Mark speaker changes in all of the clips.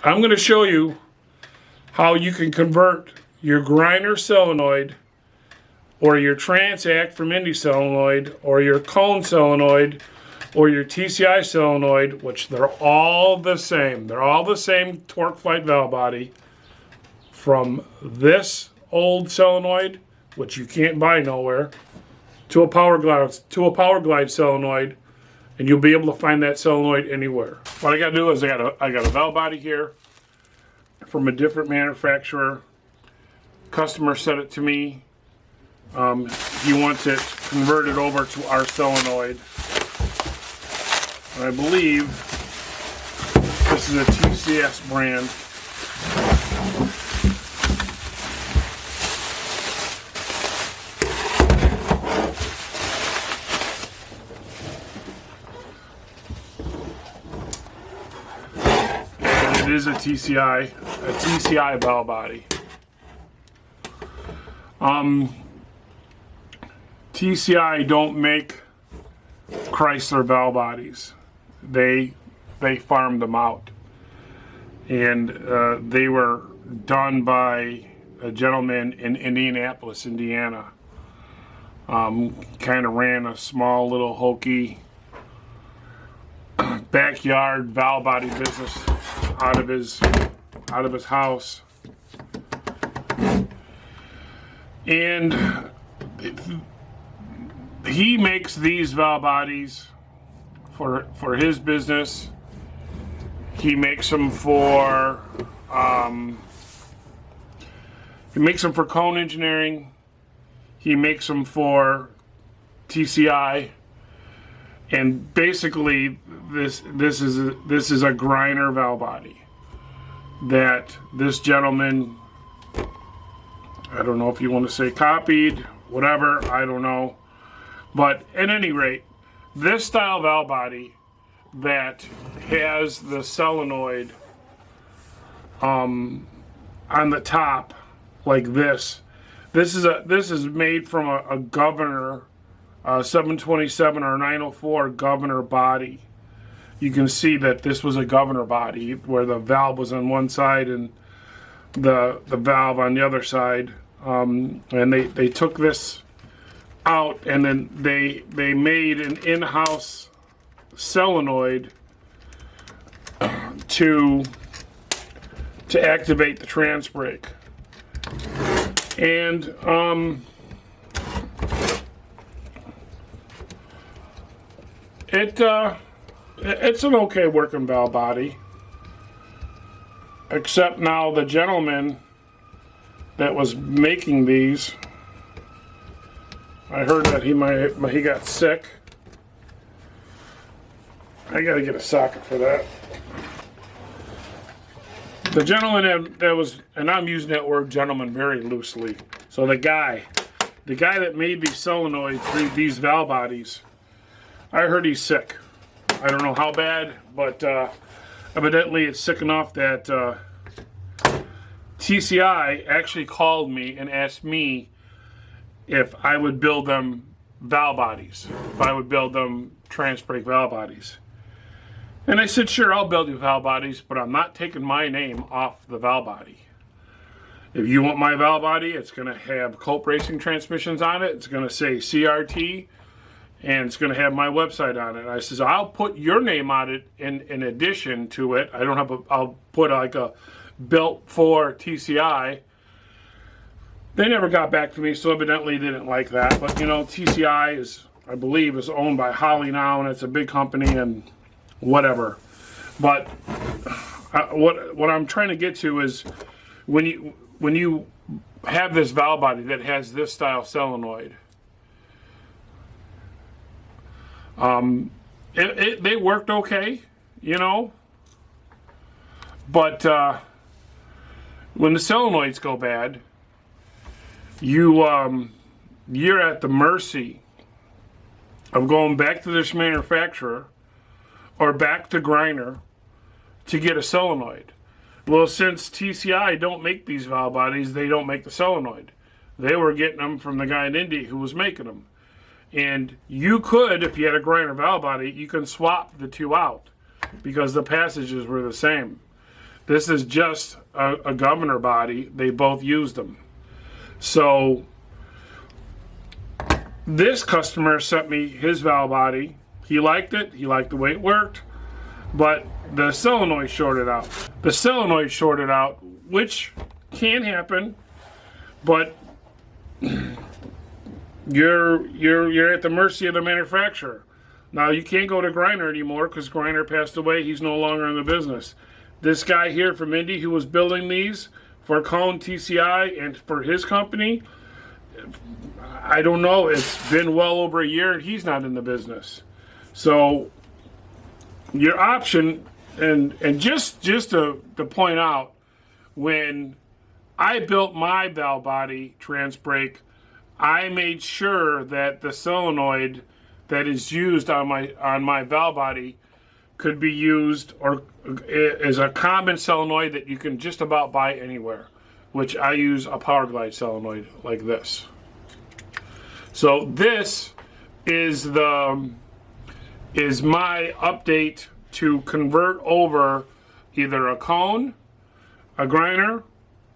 Speaker 1: I'm going to show you how you can convert your Griner solenoid or your Transact from Indy solenoid or your Coan solenoid or your TCI solenoid, which they're all the same. They're all the same torque flight valve body, from this old solenoid, which you can't buy nowhere, to a Power Glide solenoid, and you'll be able to find that solenoid anywhere. What I got to do is I got a valve body here from a different manufacturer. Customer sent it to me. He wants it converted over to our solenoid. And I believe this is a TCS brand. And it is a TCI valve body. TCI don't make Chrysler valve bodies. They farmed them out, and they were done by a gentleman in Indianapolis, Indiana. Kind of ran a small little hokey backyard valve body business out of his house, and he makes these valve bodies for his business. He makes them for Coan Engineering. He makes them for TCI, and basically this is a Griner valve body that this gentleman, I don't know if you want to say copied, whatever, I don't know. But at any rate, this style valve body that has the solenoid on the top like this is made from a Governor 727 or 904 Governor body. You can see that this was a Governor body where the valve was on one side and the valve on the other side, and they took this out, and then they made an in-house solenoid to activate the trans brake. And it's an okay working valve body, except now the gentleman that was making these, I heard that he got sick. I gotta get a socket for that. The gentleman that was, and I'm using that word gentleman very loosely. So the guy that made these solenoids, these valve bodies, I heard he's sick. I don't know how bad, but evidently it's sick enough that TCI actually called me and asked me if I would build them valve bodies, if I would build them trans brake valve bodies. And I said, sure, I'll build you valve bodies, but I'm not taking my name off the valve body. If you want my valve body, it's going to have Colt Racing transmissions on it. It's going to say CRT, and it's going to have my website on it. And I says, I'll put your name on it in addition to it. I'll put like a built for TCI. They never got back to me, so evidently they didn't like that. But you know, TCI is, I believe, is owned by Holley now, and it's a big company and whatever. But what I'm trying to get to is when you have this valve body that has this style solenoid, they worked okay, you know, but when the solenoids go bad, you're at the mercy of going back to this manufacturer or back to Griner to get a solenoid. Well, since TCI don't make these valve bodies, they don't make the solenoid. They were getting them from the guy in Indy who was making them. And you could, if you had a Griner valve body, you can swap the two out because the passages were the same. This is just a governor body. They both used them. So this customer sent me his valve body. He liked it. He liked the way it worked. But the solenoid shorted out. The solenoid shorted out, which can happen, but you're at the mercy of the manufacturer. Now, you can't go to Griner anymore because Griner passed away. He's no longer in the business. This guy here from Indy who was building these for Coan TCI and for his company, I don't know. It's been well over a year and he's not in the business. So your option, and just to point out, when I built my valve body trans brake, I made sure that the solenoid that is used on my valve body could be used or is a common solenoid that you can just about buy anywhere, which I use a Power Glide solenoid like this. So this is my update to convert over either a Coan, a Griner,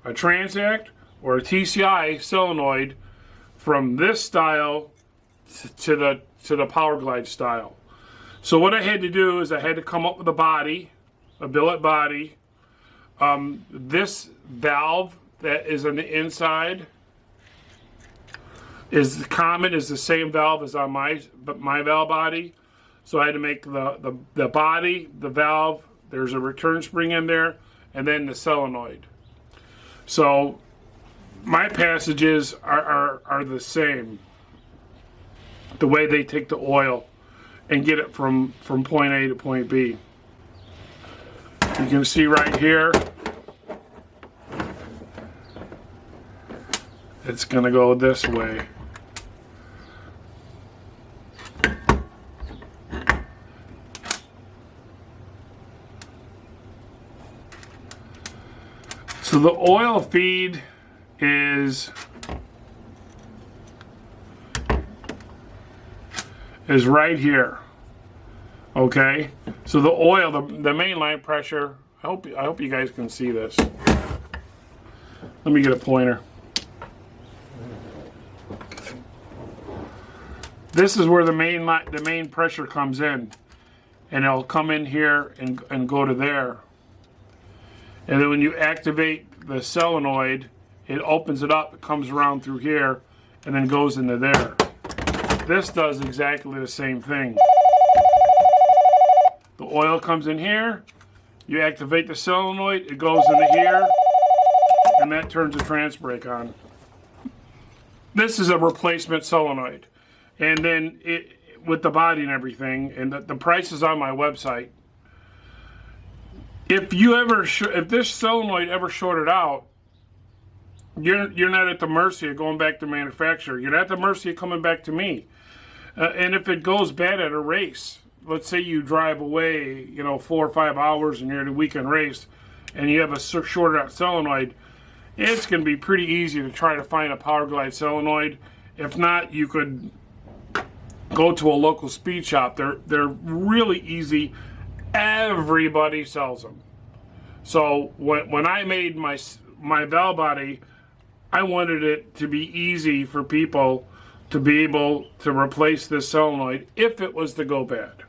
Speaker 1: a Transact, or a TCI solenoid from this style to the Power Glide style. So what I had to do is I had to come up with a body, a billet body. This valve that is on the inside is common, is the same valve as on my valve body. So I had to make the body, the valve, there's a return spring in there, and then the solenoid. So my passages are the same. The way they take the oil and get it from point A to point B. You can see right here, it's going to go this way. So the oil feed is right here. Okay, so the oil, the main line pressure. I hope you guys can see this. Let me get a pointer. This is where the main pressure comes in, and it'll come in here and go to there. And then when you activate the solenoid, it opens it up, it comes around through here, and then goes into there. This does exactly the same thing. The oil comes in here, you activate the solenoid, it goes into here, and that turns the trans brake on. This is a replacement solenoid. And then with the body and everything, and the price is on my website. If this solenoid ever shorted out, you're not at the mercy of going back to manufacturer. You're not at the mercy of coming back to me. And if it goes bad at a race, let's say you drive away, 4 or 5 hours and you're at a weekend race, and you have a shorted out solenoid, it's going to be pretty easy to try to find a Power Glide solenoid. If not, you could go to a local speed shop. They're really easy. Everybody sells them. So when I made my valve body, I wanted it to be easy for people to be able to replace this solenoid if it was to go bad.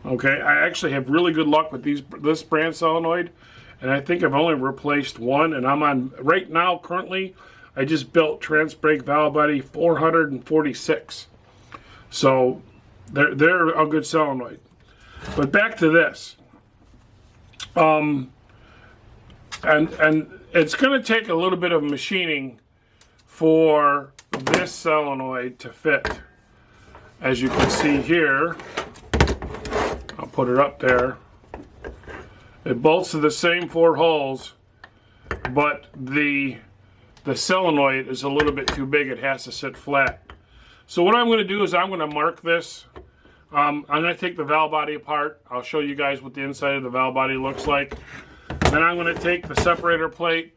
Speaker 1: Okay, I actually have really good luck with this brand solenoid, and I think I've only replaced one, and I'm on right now currently. I just built trans brake valve body 446. So they're a good solenoid. But back to this. And it's going to take a little bit of machining for this solenoid to fit. As you can see here, I'll put it up there. It bolts to the same 4 holes, but the solenoid is a little bit too big. It has to sit flat. So what I'm going to do is I'm going to mark this. I'm going to take the valve body apart. I'll show you guys what the inside of the valve body looks like. Then I'm going to take the separator plate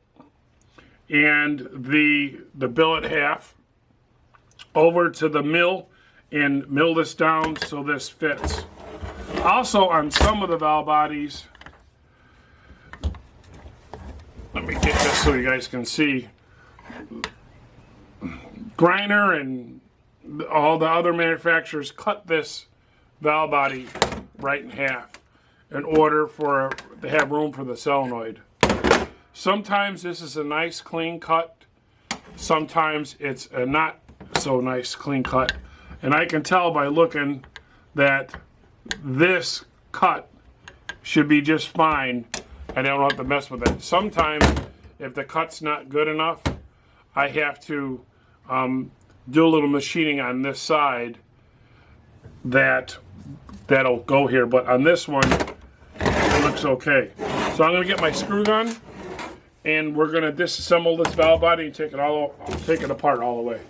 Speaker 1: and the billet half over to the mill and mill this down so this fits. Also, on some of the valve bodies, let me get this so you guys can see. Griner and all the other manufacturers cut this valve body right in half in order to have room for the solenoid. Sometimes this is a nice clean cut. Sometimes it's a not so nice clean cut. And I can tell by looking that this cut should be just fine and I don't have to mess with it. Sometimes if the cut's not good enough, I have to do a little machining on this side that'll go here. But on this one, it looks okay. So I'm gonna get my screw gun and we're gonna disassemble this valve body and take it apart all the way.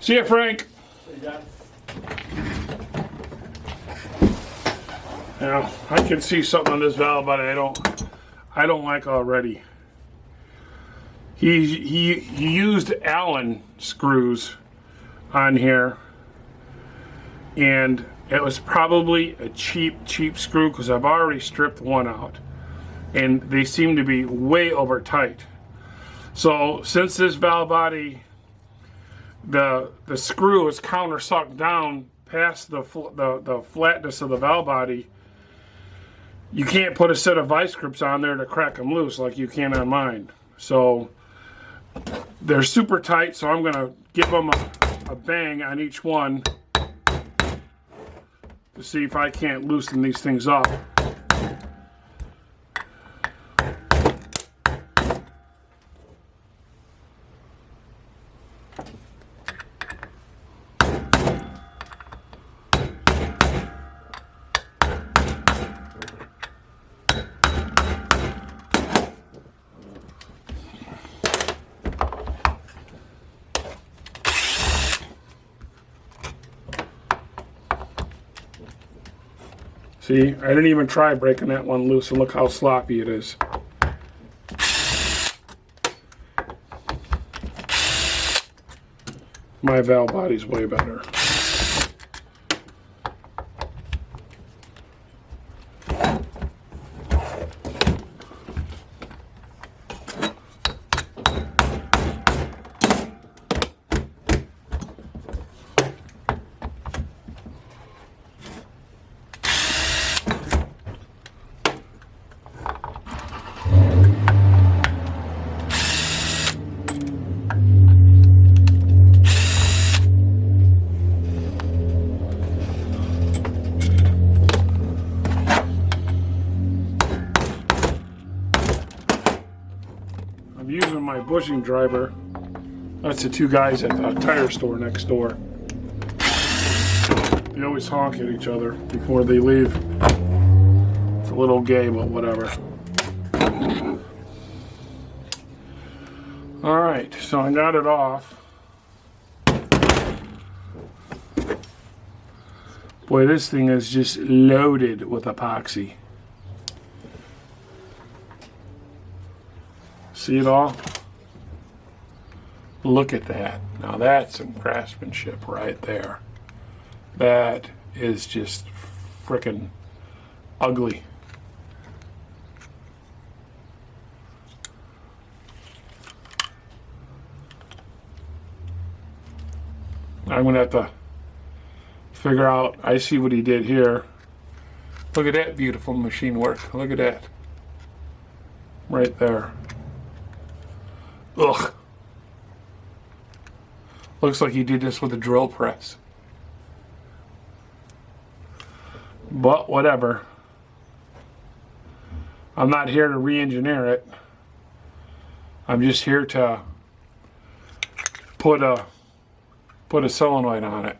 Speaker 1: See ya, Frank. Now I can see something on this valve body I don't like already. He used Allen screws on here, and it was probably a cheap screw because I've already stripped one out, and they seem to be way over tight. So since this valve body, the screw is countersucked down past the flatness of the valve body, you can't put a set of vice grips on there to crack them loose like you can on mine. So they're super tight, so I'm gonna give them a bang on each one to see if I can't loosen these things up. See, I didn't even try breaking that one loose, and look how sloppy it is. My valve body's way better. I'm using my bushing driver. That's the two guys at the tire store next door. They always honk at each other before they leave. It's a little gay, but whatever. Alright, so I got it off. Boy, this thing is just loaded with epoxy. See it all? Look at that. Now that's some craftsmanship right there. That is just frickin' ugly. I'm gonna have to figure out, I see what he did here. Look at that beautiful machine work. Look at that. Right there. Ugh. Looks like he did this with a drill press. But whatever. I'm not here to re-engineer it. I'm just here to put a solenoid on it.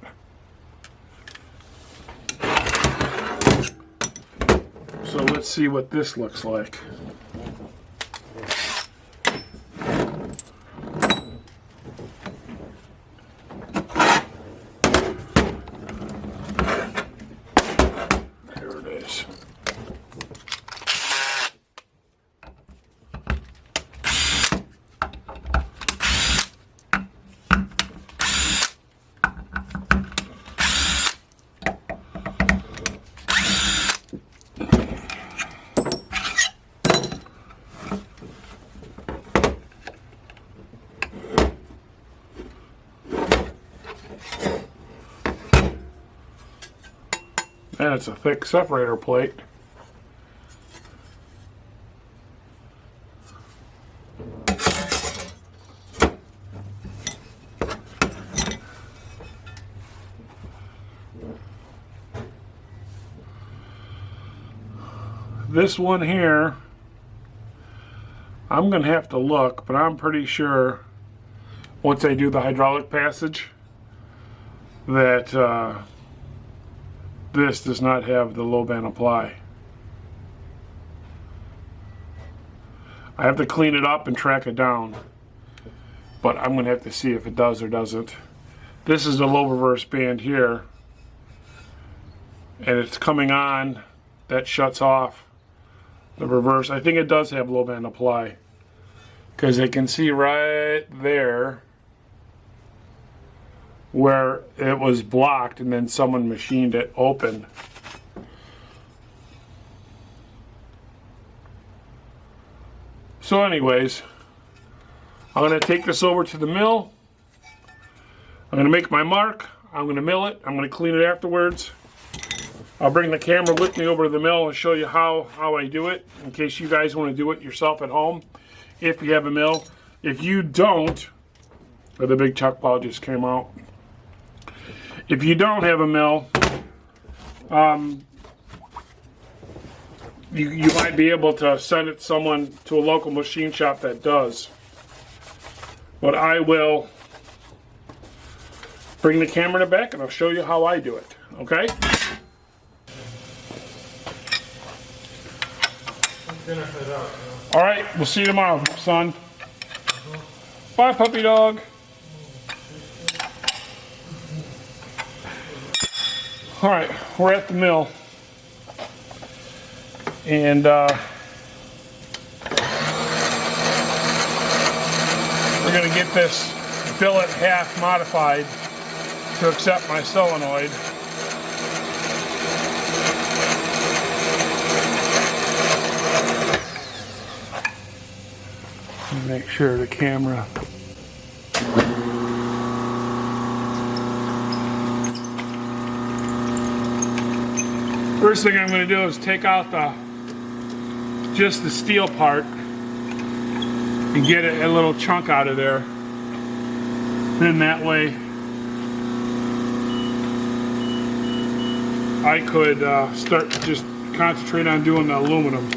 Speaker 1: So let's see what this looks like. man, it's a thick separator plate. This one here, I'm going to have to look, but I'm pretty sure once I do the hydraulic passage that this does not have the low band apply. I have to clean it up and track it down, but I'm going to have to see if it does or doesn't. This is the low reverse band here, and it's coming on. That shuts off the reverse. I think it does have low band apply, because I can see right there where it was blocked and then someone machined it open. So anyways, I'm going to take this over to the mill. I'm going to make my mark. I'm going to mill it. I'm going to clean it afterwards. I'll bring the camera with me over to the mill and show you how I do it, in case you guys want to do it yourself at home if you have a mill. If you don't, or the big chuck ball just came out. If you don't have a mill, you might be able to send it someone to a local machine shop that does. But I will bring the camera in the back and I'll show you how I do it, okay? All right, we'll see you tomorrow, son. Bye, puppy dog. All right, we're at the mill, and we're gonna get this billet half modified to accept my solenoid. Make sure the camera. First thing I'm going to do is take out just the steel part and get a little chunk out of there. Then that way I could start to just concentrate on doing the aluminum.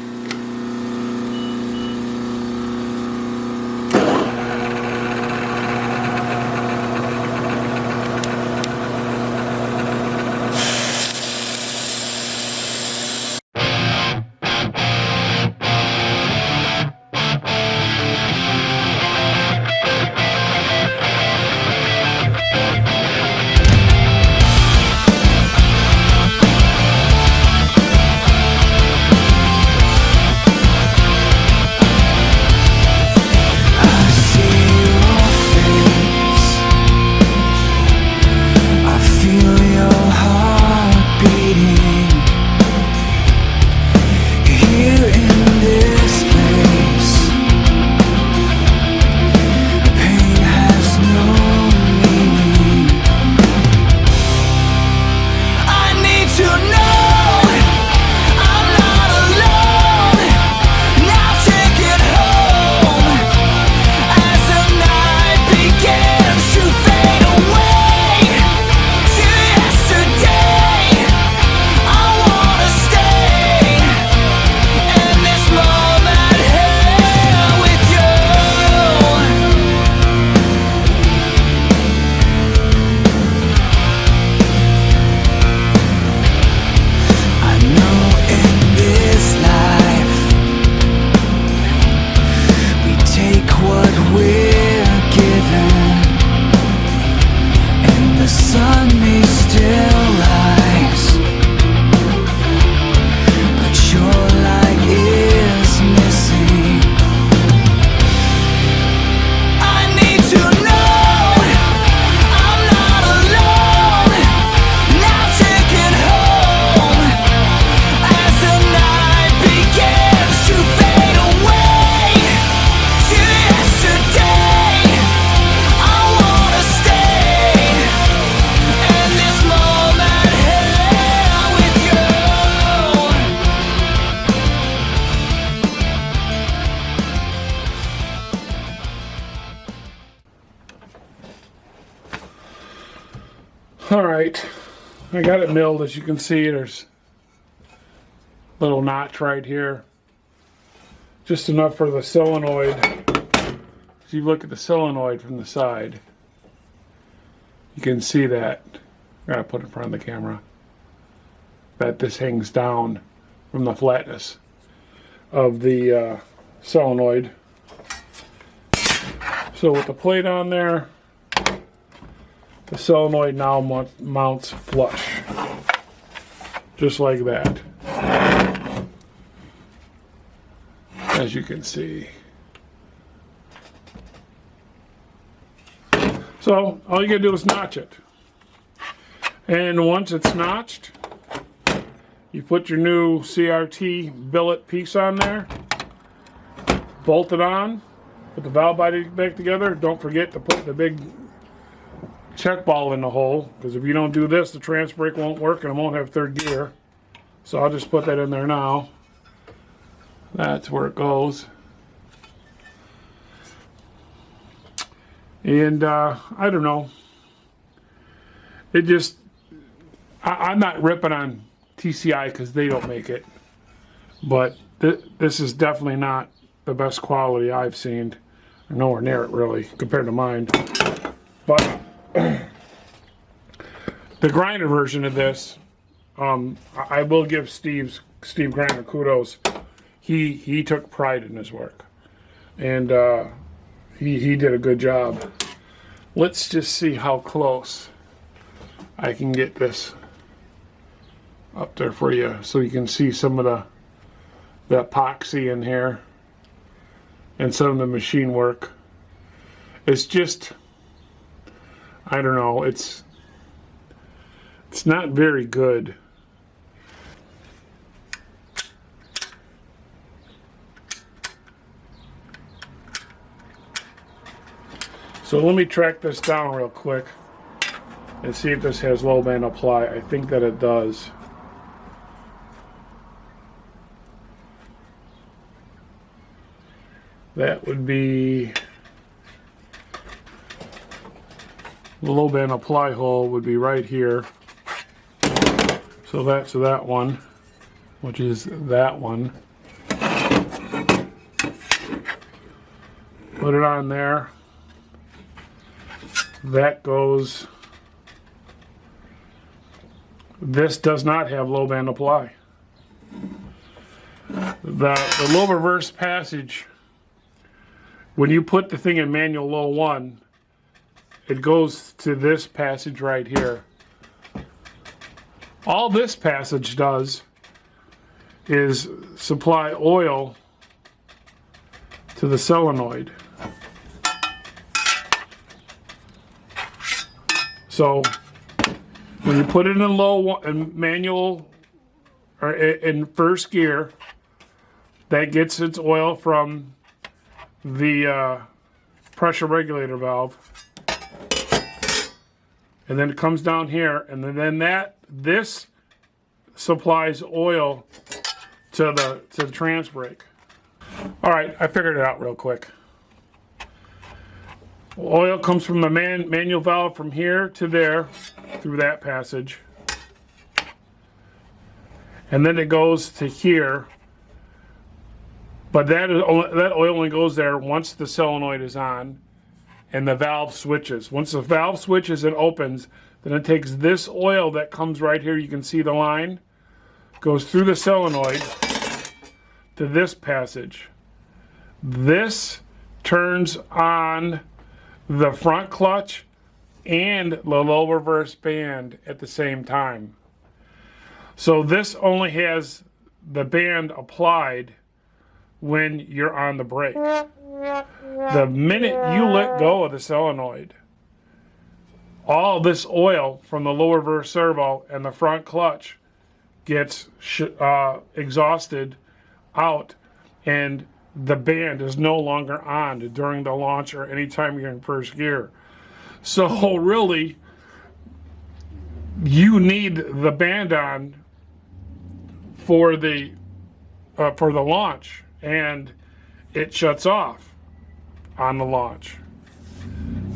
Speaker 1: All right, I got it milled. As you can see, there's a little notch right here, just enough for the solenoid. If you look at the solenoid from the side, you can see that. I gotta put it in front of the camera. That this hangs down from the flatness of the solenoid. So with the plate on there, the solenoid now mounts flush, just like that, as you can see. So all you gotta do is notch it. And once it's notched, you put your new CRT billet piece on there, bolt it on, put the valve body back together. Don't forget to put the big check ball in the hole, because if you don't do this, the trans brake won't work and it won't have third gear. So I'll just put that in there now. That's where it goes. And I don't know. It just, I'm not ripping on TCI because they don't make it, but this is definitely not the best quality I've seen, or nowhere near it really compared to mine. But the Griner version of this, I will give Steve Griner kudos. He took pride in his work, and he did a good job. Let's just see how close I can get this up there for you, so you can see some of the epoxy in here and some of the machine work. It's just, I don't know, it's not very good. So let me track this down real quick and see if this has low band apply. I think that it does. That would be, the low band apply hole would be right here. So that's that one, which is that one. Put it on there. That goes, this does not have low band apply. The low reverse passage, when you put the thing in manual low 1, it goes to this passage right here. All this passage does is supply oil to the solenoid. So when you put it in low 1, in manual or in first gear, that gets its oil from the pressure regulator valve, and then it comes down here, and then this supplies oil to the trans brake. All right, I figured it out real quick. Oil comes from the manual valve from here to there through that passage, and then it goes to here. But that oil only goes there once the solenoid is on and the valve switches. Once the valve switches and opens, then it takes this oil that comes right here, you can see the line, goes through the solenoid to this passage. This turns on the front clutch and the low reverse band at the same time. So this only has the band applied when you're on the brake. The minute you let go of the solenoid, all this oil from the lower reverse servo and the front clutch gets exhausted out, and the band is no longer on during the launch or anytime you're in first gear. So really, you need the band on for the launch, and it shuts off on the launch.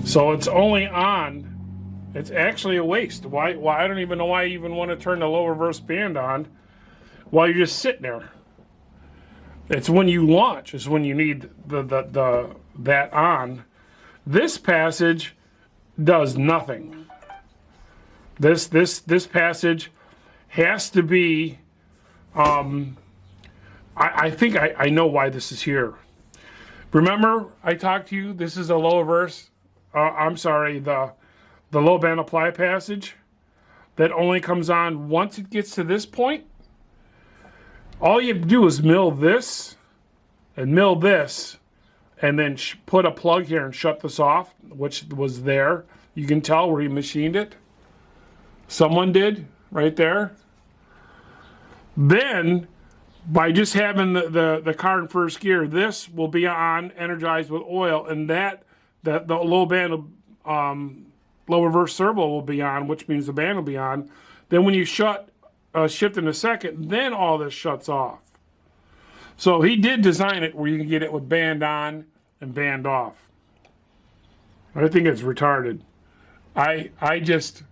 Speaker 1: So it's only on It's actually a waste. Why? I don't even know why you even want to turn the low reverse band on while you're just sitting there. It's when you launch is when you need that on. This passage does nothing. This passage has to be. I think I know why this is here. Remember, I talked to you. This is a low reverse. I'm sorry, the low band apply passage that only comes on once it gets to this point. All you have to do is mill this and mill this, and then put a plug here and shut this off, which was there. You can tell where he machined it. Someone did right there. Then, by just having the car in first gear, this will be on, energized with oil, and the low band low reverse servo will be on, which means the band will be on. Then when you shift in a second, then all this shuts off. So he did design it where you can get it with band on and band off. I think it's retarded. I just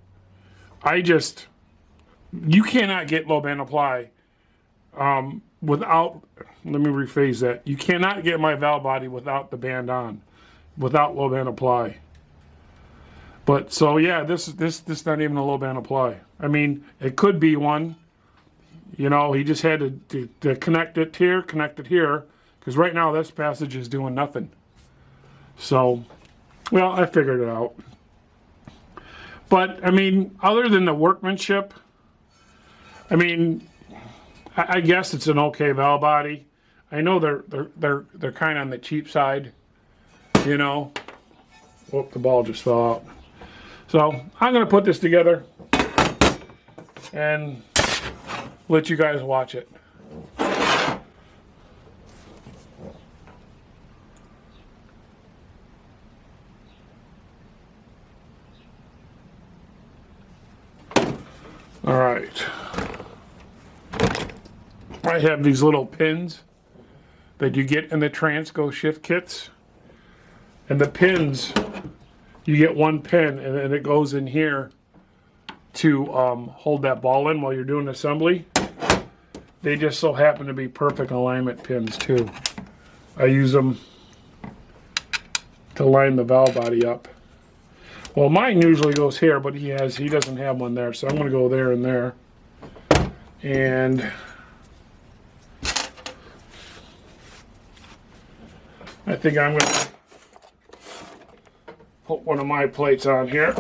Speaker 1: you cannot get low band apply without, let me rephrase that. You cannot get my valve body without the band on, without low band apply. But so yeah, this not even a low band apply. I mean, it could be one. You know, he just had to connect it here, because right now this passage is doing nothing. So, well, I figured it out. But I mean, other than the workmanship, I mean, I guess it's an okay valve body. I know they're kind of on the cheap side, you know. Whoop, the ball just fell out. So I'm going to put this together and let you guys watch it. All right. I have these little pins that you get in the Transco shift kits. And the pins, you get one pin and then it goes in here to hold that ball in while you're doing assembly. They just so happen to be perfect alignment pins too. I use them to line the valve body up. Well, mine usually goes here, but he doesn't have one there, so I'm going to go there and there. And I think I'm going to put one of my plates on here.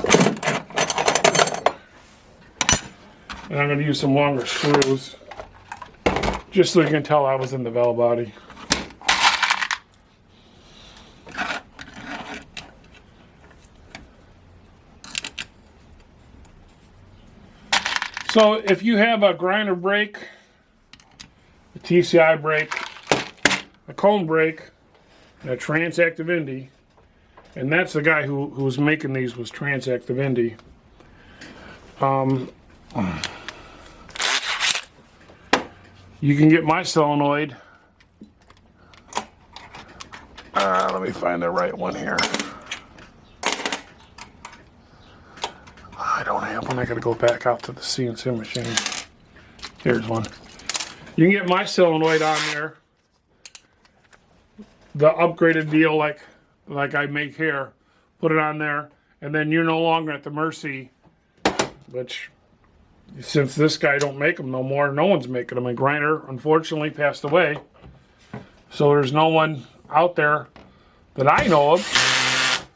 Speaker 1: And I'm going to use some longer screws, just so you can tell I was in the valve body. So if you have a Griner brake, a TCI brake, a Coan brake, and a Transactive Indy, and that's the guy who was making these, was Transactive Indy. You can get my solenoid. Let me find the right one here. I don't have one. I gotta go back out to the CNC machine. Here's one. You can get my solenoid on there. The upgraded deal like I make here. Put it on there, and then you're no longer at the mercy, which since this guy don't make them no more, no one's making them. And Griner unfortunately passed away. So there's no one out there that I know of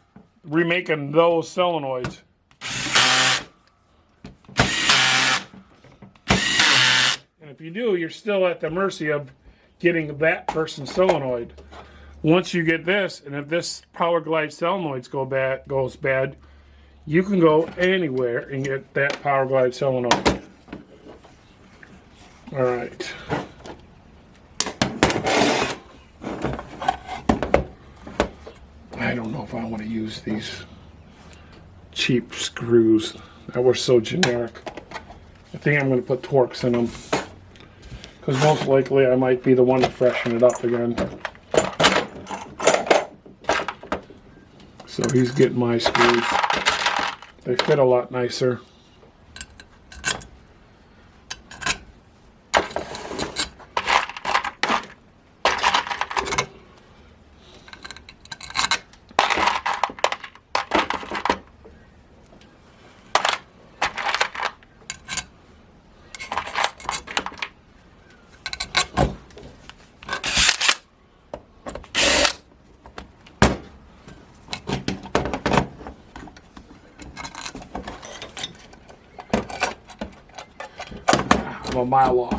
Speaker 1: remaking those solenoids. And if you do, you're still at the mercy of getting that person's solenoid. Once you get this, and if this Power Glide solenoid goes bad, you can go anywhere and get that Power Glide solenoid. All right. I don't know if I want to use these cheap screws that were so generic. I think I'm going to put Torx in them, because most likely I might be the one to freshen it up again. So he's getting my screws. They fit a lot nicer. A mile off.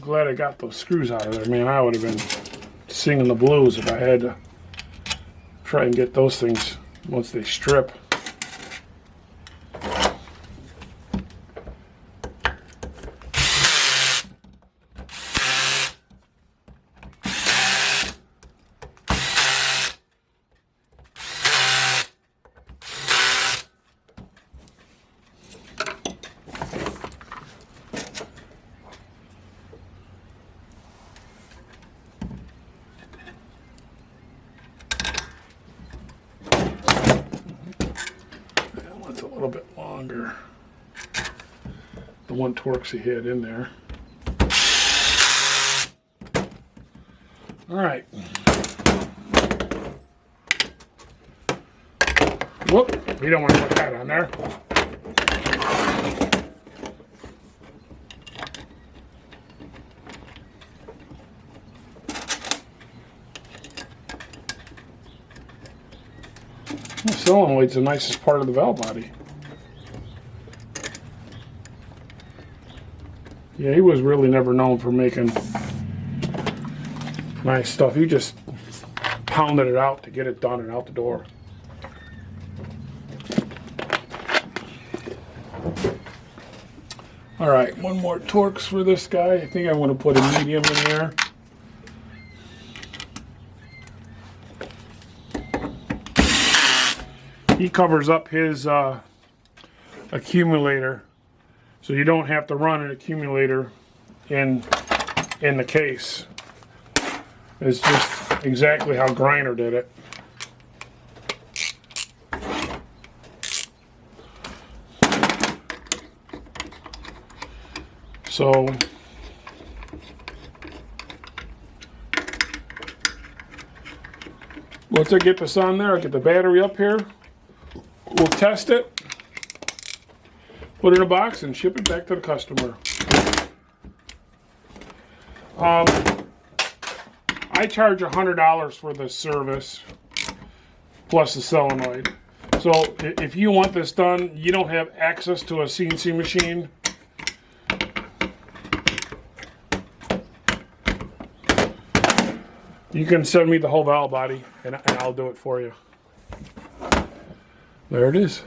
Speaker 1: Glad I got those screws out of there, man. I would have been singing the blues if I had to try and get those things once they strip. A little bit longer. The one Torx he had in there. All right. Whoop! We don't want to put that on there. The solenoid's the nicest part of the valve body. Yeah, he was really never known for making nice stuff. He just pounded it out to get it done and out the door. All right, one more Torx for this guy. I think I want to put a medium in there. He covers up his accumulator, so you don't have to run an accumulator in the case. It's just exactly how Griner did it. So once I get this on there, I get the battery up here. We'll test it, put it in a box, and ship it back to the customer. I charge $100 for this service, plus the solenoid. So if you want this done, you don't have access to a CNC machine, you can send me the whole valve body, and I'll do it for you. There it is.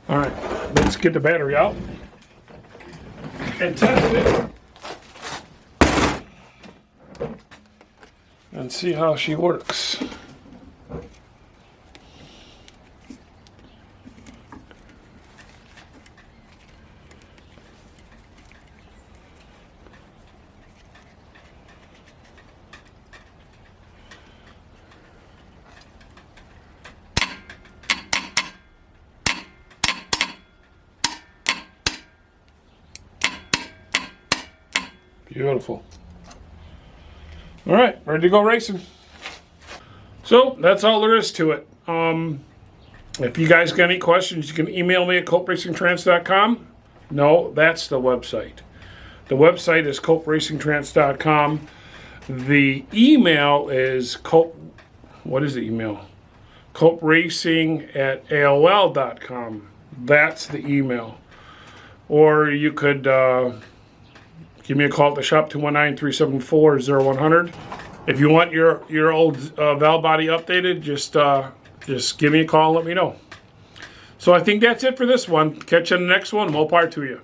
Speaker 1: All right, let's get the battery out and test it and see how she works. Beautiful. All right, ready to go racing. So that's all there is to it. If you guys got any questions, you can email me at coatracingtrans.com. No, that's the website. The website is coatracingtrans.com. The email is what is the email? coatracing@aol.com. That's the email. Or you could give me a call at the shop, 219-374-0100. If you want your old valve body updated, just give me a call and let me know. So I think that's it for this one. Catch you on the next one. More power to you.